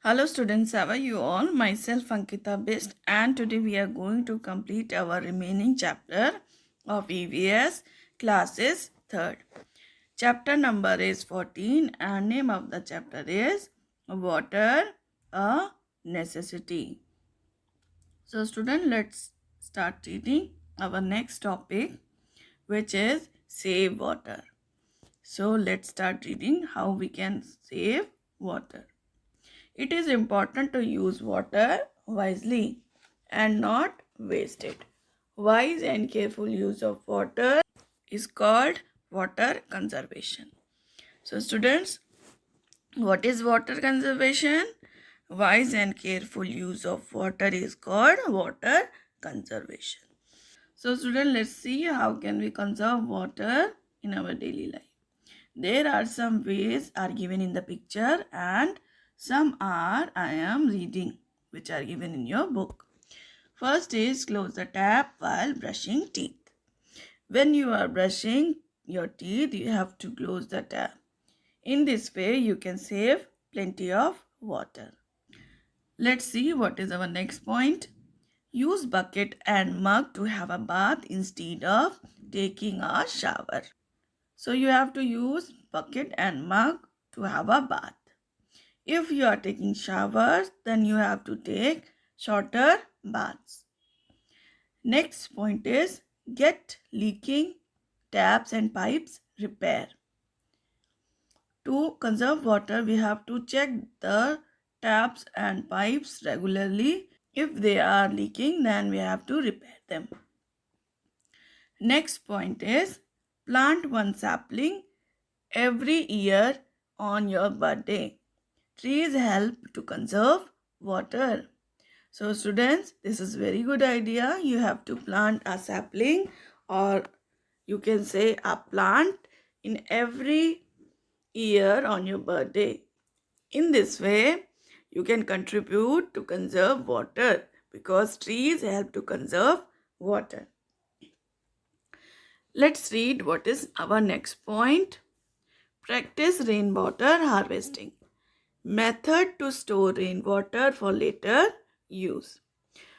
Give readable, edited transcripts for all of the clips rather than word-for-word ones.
Hello students, how are you all? Myself Ankita Bist, and today we are going to complete our remaining chapter of EVS classes 3rd. Chapter number is 14 and name of the chapter is Water a Necessity. So student, let's start reading our next topic, which is save water. So let's start reading how we can save water. It is important to use water wisely and not waste it. Wise and careful use of water is called water conservation. So students, what is water conservation? Wise and careful use of water is called water conservation. So students, let's see how can we conserve water in our daily life. There are some ways are given in the picture and some are I am reading which are given in your book. First is close the tap while brushing teeth. When you are brushing your teeth, you have to close the tap. In this way, you can save plenty of water. Let's see what is our next point. Use bucket and mug to have a bath instead of taking a shower. So you have to use bucket and mug to have a bath. If you are taking showers, then you have to take shorter baths. Next point is get leaking taps and pipes repair. To conserve water, we have to check the taps and pipes regularly. If they are leaking, then we have to repair them. Next point is plant one sapling every year on your birthday. Trees help to conserve water. So students, this is very good idea. You have to plant a sapling or you can say a plant in every year on your birthday. In this way, you can contribute to conserve water because trees help to conserve water. Let's read what is our next point. Practice rainwater harvesting. Method to store rainwater for later use.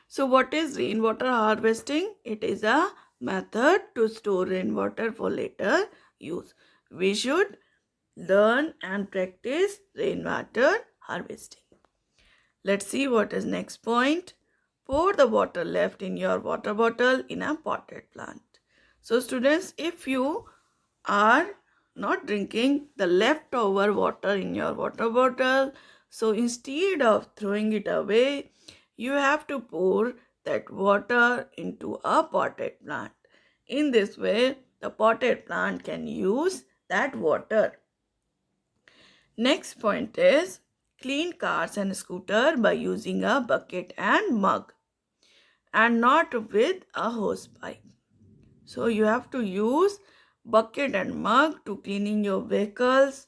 So what is rainwater harvesting? It is a method to store rainwater for later use. We should learn and practice rainwater harvesting. Let's see what is next point. Pour the water left in your water bottle in a potted plant. So students, if you are not drinking the leftover water in your water bottle, so instead of throwing it away, you have to pour that water into a potted plant. In this way, the potted plant can use that water. Next point is clean cars and scooter by using a bucket and mug and not with a hose pipe. So you have to use bucket and mug to cleaning your vehicles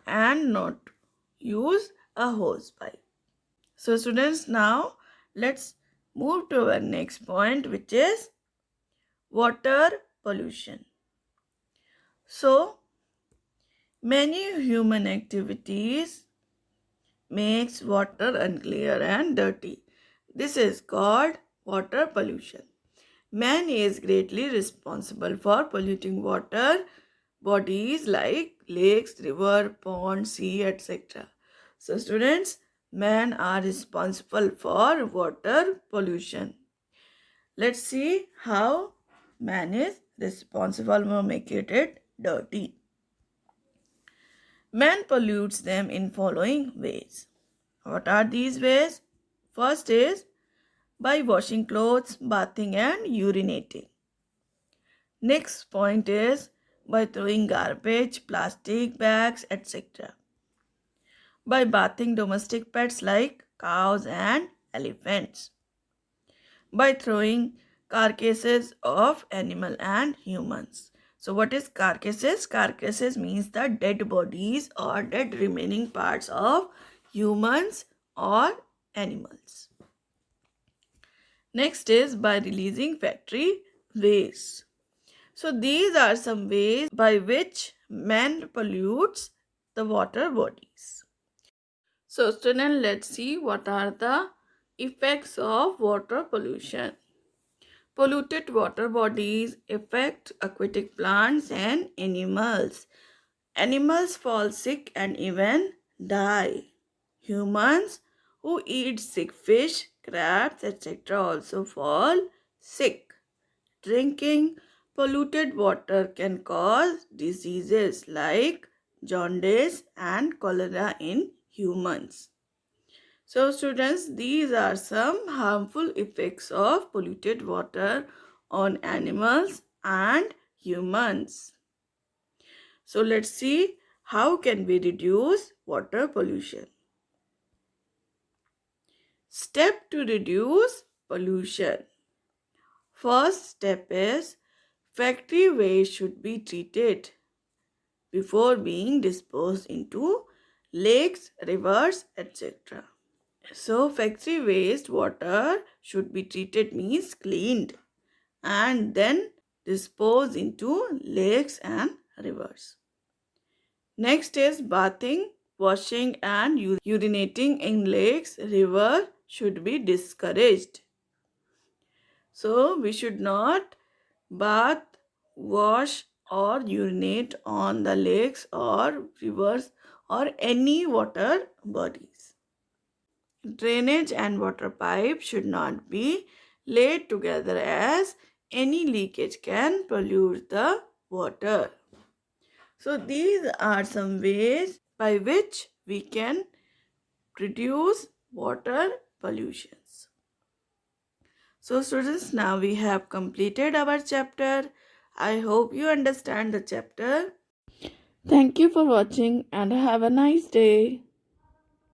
and not use a hose pipe. So students, now let's move to our next point, which is water pollution. So many human activities makes water unclear and dirty. This is called water pollution. Man is greatly responsible for polluting water bodies like lakes, river, pond, sea, etc. So students, men are responsible for water pollution. Let's see how man is responsible for making it dirty. Man pollutes them in following ways. What are these ways? First is by washing clothes, bathing and urinating. Next point is by throwing garbage, plastic bags, etc. By bathing domestic pets like cows and elephants. By throwing carcasses of animal and humans. So what is carcasses? Carcasses means the dead bodies or dead remaining parts of humans or animals. Next is by releasing factory waste. So these are some ways by which man pollutes the water bodies. So students, let's see what are the effects of water pollution. Polluted water bodies affect aquatic plants and animals. Animals fall sick and even die. Humans who eat sick fish, crabs, etc. also fall sick. Drinking polluted water can cause diseases like jaundice and cholera in humans. So students, these are some harmful effects of polluted water on animals and humans. So let's see how can we reduce water pollution. Step to reduce pollution. First step is factory waste should be treated before being disposed into lakes, rivers, etc. So factory waste water should be treated means cleaned and then disposed into lakes and rivers. Next is bathing, washing and urinating in lakes, river should be discouraged. So we should not bath, wash or urinate on the lakes or rivers or any water bodies. Drainage and water pipe should not be laid together as any leakage can pollute the water. So these are some ways by which we can reduce water pollutions. So students, now we have completed our chapter. I hope you understand the chapter. Thank you for watching and have a nice day.